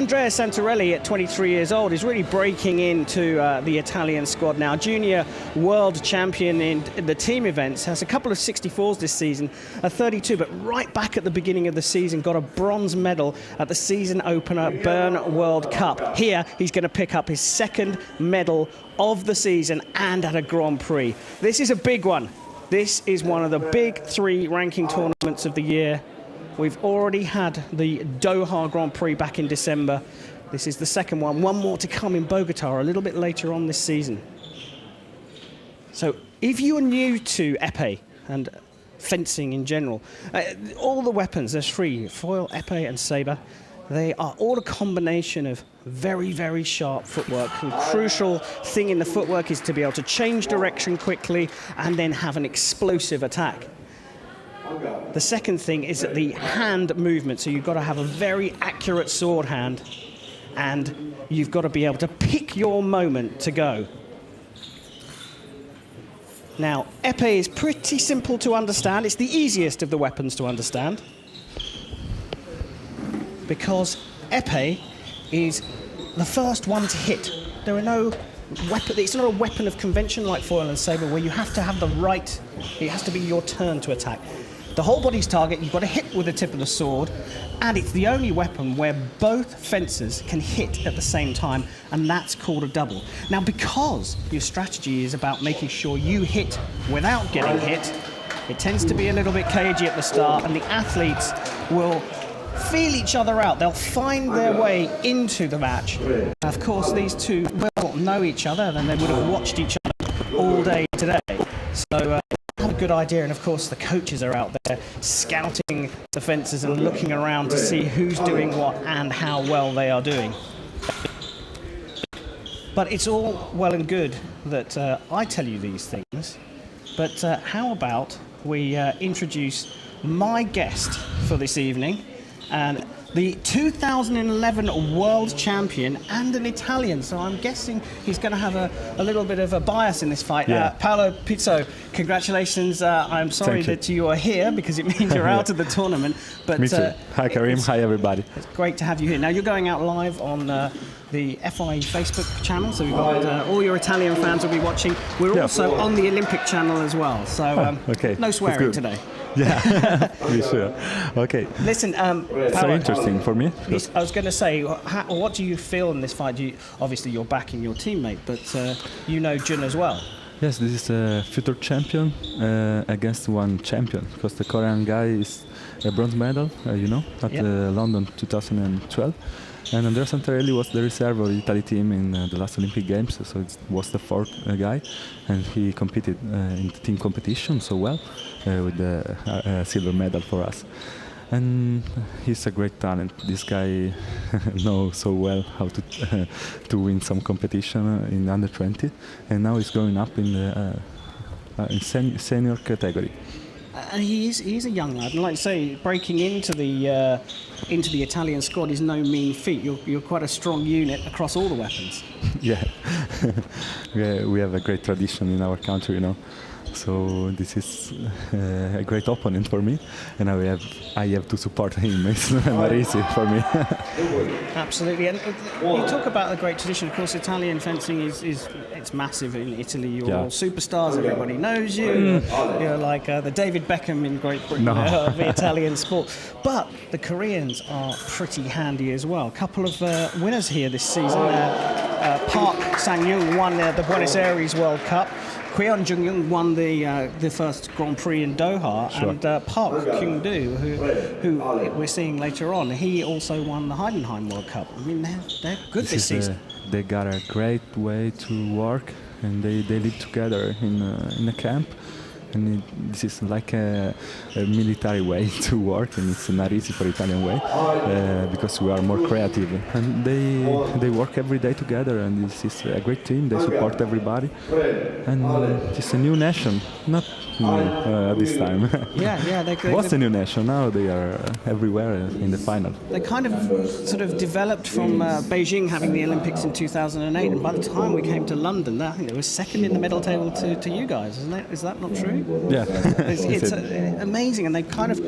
Andrea Santarelli, at 23 years old, is really breaking into the Italian squad now. Junior world champion in the team events, has a couple of 64s this season, a 32, but right back at the beginning of the season, got a bronze medal at the season opener Bern World Cup. Here, he's going to pick up his second medal of the season and at a Grand Prix. This is a big one. This is one of the big 3 ranking tournaments of the year. We've already had the Doha Grand Prix back in December. This is the second one. One more to come in Bogota a little bit later on this season. So if you are new to épée and fencing in general, all the weapons, there's 3, foil, épée and sabre. They are all a combination of very, very sharp footwork. The crucial thing in the footwork is to be able to change direction quickly and then have an explosive attack. The second thing is that the hand movement, so you've got to have a very accurate sword hand and you've got to be able to pick your moment to go. Now, épée is pretty simple to understand. It's the easiest of the weapons to understand because épée is the first one to hit. There are no weapon, it's not a weapon of convention like foil and sabre where you have to have the right, it has to be your turn to attack. The whole body's target, you've got to hit with the tip of the sword, and it's the only weapon where both fencers can hit at the same time, and that's called a double. Now, because your strategy is about making sure you hit without getting hit, it tends to be a little bit cagey at the start, and the athletes will feel each other out. They'll find their way into the match. Of course, these two will know each other, and they would have watched each other all day today. So, have a good idea, and of course the coaches are out there scouting the fencers and looking around to see who's doing what and how well they are doing. But it's all well and good that I tell you these things, but how about we introduce my guest for this evening, and the 2011 world champion and an Italian, so I'm guessing he's going to have a little bit of a bias in this fight. Yeah. Paolo Pizzo, congratulations. I'm sorry that you are here because it means you're out of the tournament. But Me too. Hi Karim, hi everybody. It's great to have you here. Now you're going out live on the FI Facebook channel, so we've got all your Italian fans will be watching. We're also on the Olympic channel as well, so okay. No swearing today. Yeah, be sure. Okay. Listen, it's so interesting for me. I was going to say, what do you feel in this fight? Obviously, you're backing your teammate, but you know Jun as well. Yes, this is a future champion against one champion, because the Korean guy is a bronze medal, you know, at London 2012. And Andrea Santarelli was the reserve of the Italy team in the last Olympic Games, so it was the 4th guy, and he competed in the team competition so well with the silver medal for us. And he's a great talent. This guy knows so well how to win some competition in under 20, and now he's growing up in the senior category. And he's a young lad, and like I say, breaking into the Italian squad is no mean feat. You're quite a strong unit across all the weapons. Yeah, we have a great tradition in our country, you know. So this is a great opponent for me, and I have to support him. It's not easy for me. Absolutely, and you talk about the great tradition. Of course, Italian fencing it's massive in Italy. You're all superstars. Everybody knows you. You're like the David Beckham in Great Britain of the Italian sport. But the Koreans are pretty handy as well. A couple of winners here this season. Park Sang-young won the Buenos Aires World Cup. Kweon Jung-young won the first Grand Prix in Doha, and Park Kyung-do, who we're seeing later on, he also won the Heidenheim World Cup. I mean, they're good this season. They got a great way to work, and they live together in a camp. And this is like a military way to work, and it's not easy for Italian way because we are more creative. And they work every day together, and this is a great team. They support everybody, and it's a new nation, not new this time. What's a new nation? Now they are everywhere in the final. They kind of sort of developed from Beijing having the Olympics in 2008, and by the time we came to London, I think they were second in the medal table to you guys, isn't it? Is that not true? Yeah. It's amazing, and they kind of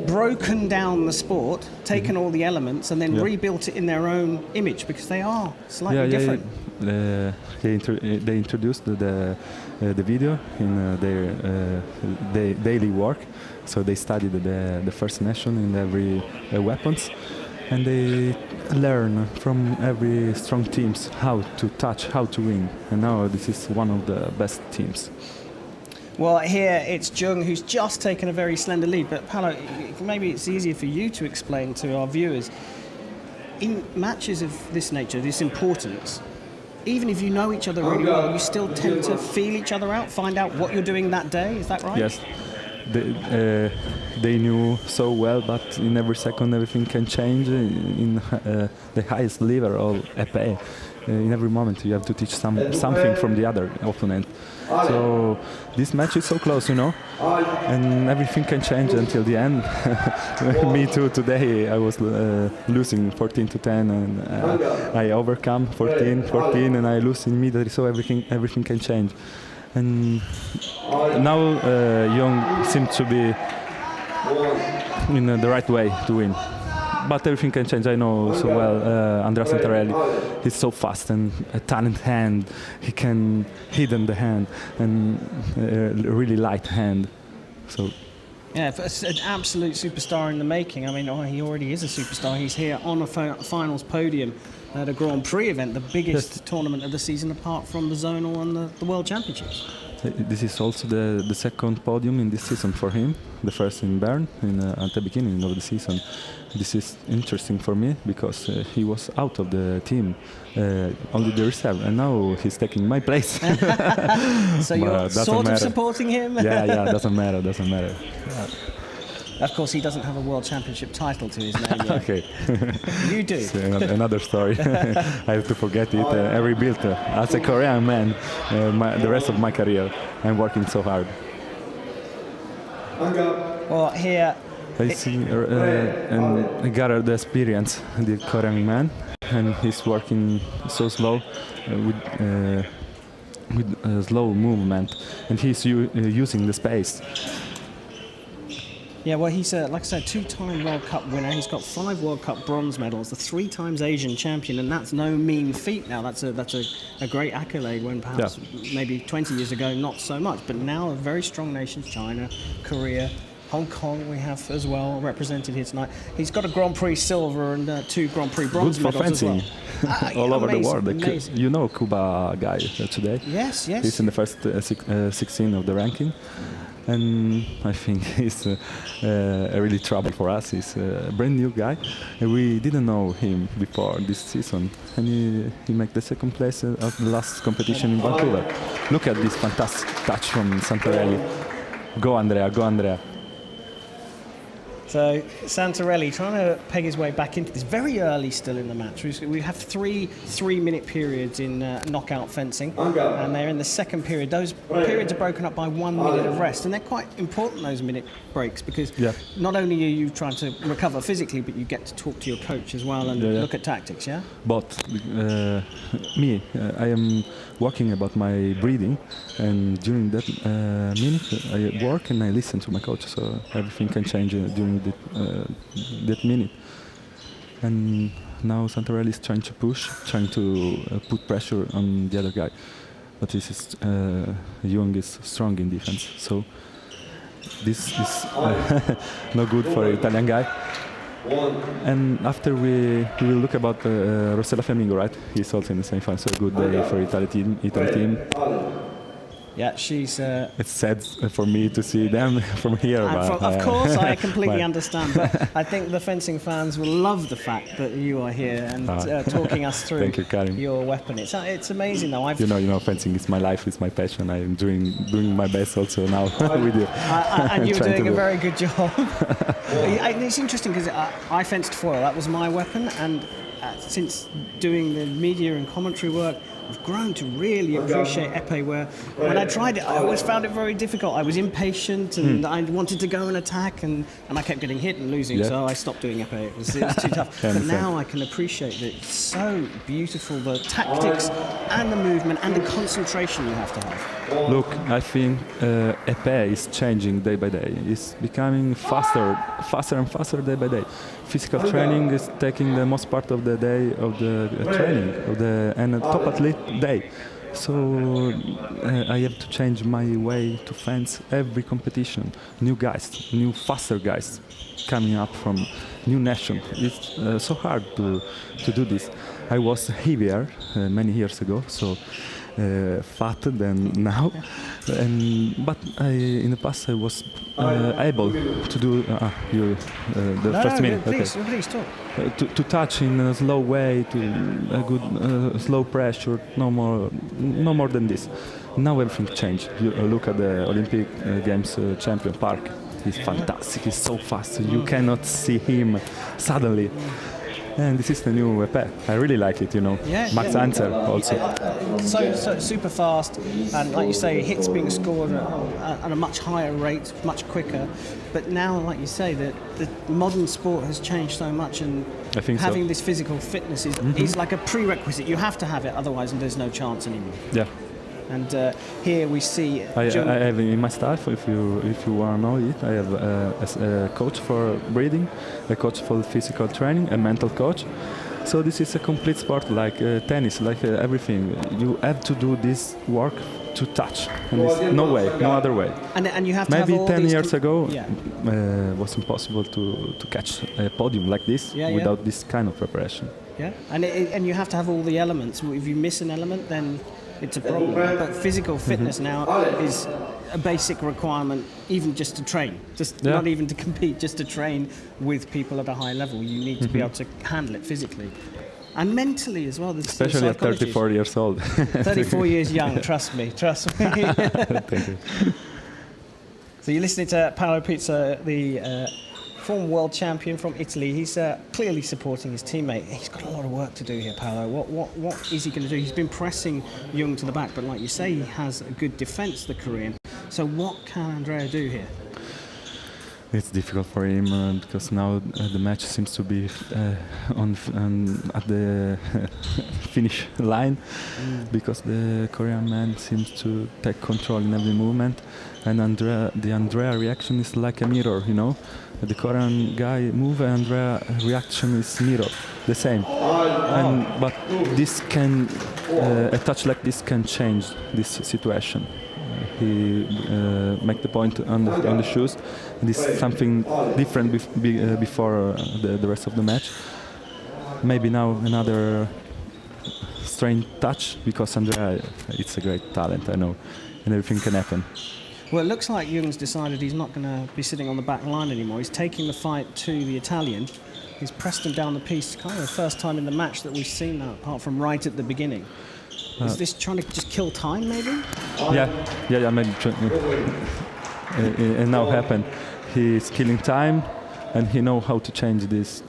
broken down the sport, taken all the elements, and then rebuilt it in their own image, because they are slightly different. They introduced the video in their daily work, so they studied the First Nation in every weapons, and they learn from every strong teams how to touch, how to win, and now this is one of the best teams. Well, here it's Jung who's just taken a very slender lead, but Paolo, maybe it's easier for you to explain to our viewers. In matches of this nature, this importance, even if you know each other really well, you still tend to feel each other out, find out what you're doing that day, is that right? Yes. They knew so well, but in every second everything can change in the highest level of épée. In every moment you have to teach something from the other opponent. So this match is so close, and everything can change until the end. Me too. Today I was losing 14-10, and I overcome 14, and I lose immediately. So everything can change. And now Young seems to be in the right way to win. But everything can change. I know so well Andrea Santarelli. He's so fast and a talent hand. He can hidden the hand and a really light hand. So. Yeah, it's an absolute superstar in the making. I mean, he already is a superstar. He's here on a finals podium at a Grand Prix event, the biggest tournament of the season apart from the Zonal and the World Championships. This is also the second podium in this season for him. The first in Bern at the beginning of the season. This is interesting for me because he was out of the team, only the reserve, and now he's taking my place. So you're sort of supporting him? Yeah, doesn't matter. Of course, he doesn't have a World Championship title to his name yet. Okay. You do. Another story. I have to forget it. I rebuilt as a Korean man the rest of my career. I'm working so hard. Well, here... I see and gather the experience, the Korean man, and he's working so slow with a slow movement, and he's using the space. Yeah, well, he's, like I said, 2-time World Cup winner. He's got 5 World Cup bronze medals, the 3 times Asian champion, and that's no mean feat now. That's a great accolade when perhaps maybe 20 years ago, not so much. But now very strong nations, China, Korea, Hong Kong we have as well represented here tonight. He's got a Grand Prix silver and 2 Grand Prix bronze medals fencing. As well. All over the world. Amazing. You know Cuba guy today? Yes. He's in the first 16 of the ranking. And I think he's a really trouble for us. He's a brand new guy. We didn't know him before this season. And he made the second place at the last competition in Vancouver. Look at this fantastic touch from Santarelli. Go Andrea. So Santarelli trying to peg his way back into this very early still in the match. We have 3 3-minute periods in knockout fencing, and they're in the second period. Those periods are broken up by 1 minute of rest, and they're quite important, those minute breaks, because not only are you trying to recover physically, but you get to talk to your coach as well and look at tactics, yeah? But I am working about my breathing, and during that minute I work and I listen to my coach, so everything can change during that minute. And now Santarelli is trying to push, trying to put pressure on the other guy, but this is Jung is strong in defense, so this is no good for an Italian guy. And after we will look about Rossella Flamingo, right? He's also in the semi final, so good day for Italy team. Yeah, she's... It's sad for me to see them from here. But, of course, I completely understand. But I think the fencing fans will love the fact that you are here and talking us through Thank you, Karim. Your weapon. It's amazing, though. You know, fencing is my life, it's my passion. I'm doing my best also now with you. And you're doing a very good job. It's interesting because I fenced foil. That was my weapon. And since doing the media and commentary work, I've grown to really appreciate épée, where when I tried it, I always found it very difficult. I was impatient and I wanted to go and attack, and I kept getting hit and losing, so I stopped doing épée. It was too tough. But now I can appreciate that it's so beautiful, the tactics and the movement and the concentration you have to have. Look, I think épée is changing day by day. It's becoming faster and faster day by day. Physical training is taking the most part of the day of the training and top athlete day. So I have to change my way to fence every competition. New guys, new faster guys coming up from new nation. It's so hard to do this. I was heavier many years ago, so fatter than now. But in the past I was able to do first minute. Please talk. To touch in a slow way, to a good slow pressure, no more than this. Now everything changed. You look at the Olympic Games champion Park. He's fantastic. He's so fast. You cannot see him suddenly. And this is the new épée. I really like it, Max Anser also. So super fast, and like you say, hits being scored at a much higher rate, much quicker. But now, like you say, the modern sport has changed so much, and I think having this physical fitness is like a prerequisite. You have to have it, otherwise there's no chance anymore. Yeah. And here we see. I have in my staff, if you want to know it, I have a coach for breathing, a coach for physical training, a mental coach. So this is a complete sport, like tennis, like everything. You have to do this work to touch, and there's no way, no other way. And you have to maybe have all 10 these years ago was impossible to catch a podium like this without this kind of preparation. Yeah, and you have to have all the elements. If you miss an element, then it's a problem. But physical fitness now is a basic requirement, even just to train. Not even to compete, just to train with people at a high level. You need to be able to handle it physically. And mentally as well. Especially at 34 years old. 34 years young, trust me. Thank you. So you're listening to Paolo Pizza, the former world champion from Italy. He's clearly supporting his teammate. He's got a lot of work to do here, Paolo. What is he going to do? He's been pressing Jung to the back, but like you say, he has a good defence, the Korean. So what can Andrea do here? It's difficult for him because now the match seems to be at the finish line because the Korean man seems to take control in every movement, and the Andrea reaction is like a mirror, The Korean guy move and Andrea reaction is mirror, the same. But this can a touch like this can change this situation. He make the point on the shoes. This is something different before the rest of the match. Maybe now another strange touch because Andrea, it's a great talent, I know, and everything can happen. Well, it looks like Jung's decided he's not going to be sitting on the back line anymore. He's taking the fight to the Italian. He's pressed him down the piece. Kind of the first time in the match that we've seen that, apart from right at the beginning. Is this trying to just kill time, maybe? Yeah, maybe. And now happened. He's killing time, and he knows how to change this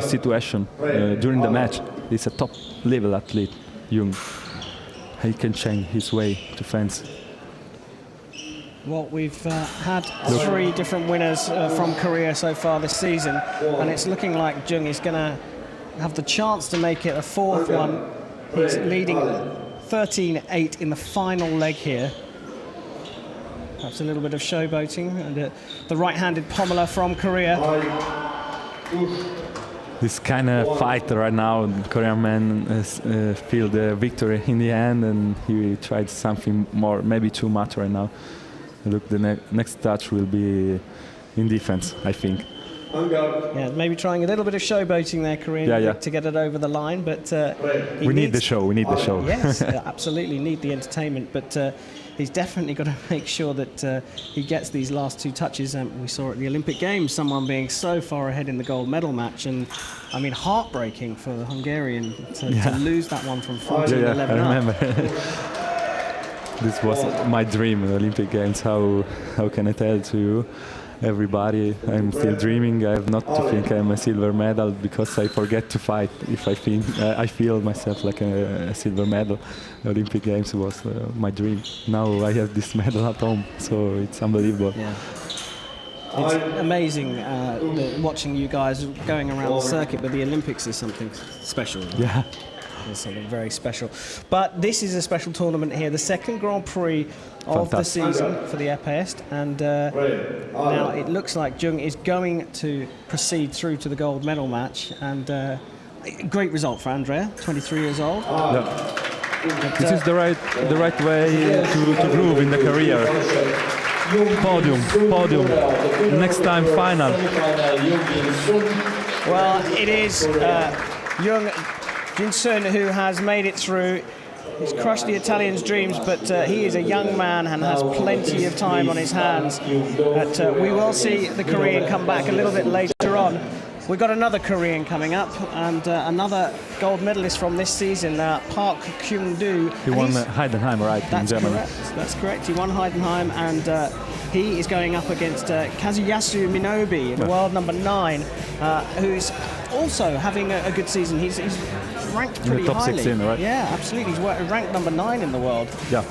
situation during the match. He's a top-level athlete, Jung. He can change his way to fence. Well, we've had 3 different winners from Korea so far this season, and it's looking like Jung is going to have the chance to make it a 4th one. He's leading 13-8 in the final leg here. Perhaps a little bit of showboating. And the right-handed pommeler from Korea. This kind of fight right now, the Korean man feel the victory in the end, and he tried something more, maybe too much right now. Look, the next touch will be in defense, I think. Yeah, maybe trying a little bit of showboating there, Korean, to get it over the line. But we need the show. We need the show. Yes, absolutely need the entertainment. But he's definitely got to make sure that he gets these last 2 touches. We saw at the Olympic Games someone being so far ahead in the gold medal match, and I mean heartbreaking for the Hungarian to lose that one from 14-11. I remember. This was my dream, the Olympic Games. How can I tell to you? everybody. I'm still dreaming. I have not to think I'm a silver medal because I forget to fight. If I think I feel myself like a silver medal, the Olympic Games was my dream. Now I have this medal at home, so it's unbelievable. Yeah. It's amazing watching you guys going around the circuit, but the Olympics is something special. Yeah. It's something very special. But this is a special tournament here, the second Grand Prix of the season for the Epest, and now it looks like Jung is going to proceed through to the gold medal match, and great result for Andrea, 23 years old. Yeah. This is the right way to groove in the career. Podium, next time final. Well, it is Jung Jin-sun who has made it through. He's crushed the Italians' dreams, but he is a young man and has plenty of time on his hands. But we will see the Korean come back a little bit later on. We've got another Korean coming up, and another gold medalist from this season, Park Kyung-doo. He won Heidenheim, right, in Germany. That's correct. He won Heidenheim, and he is going up against Kazuyasu Minobe, the world number 9, who's also having a good season. He's ranked pretty in the top highly. 16, right? Yeah, absolutely. He's ranked number 9 in the world. Yeah.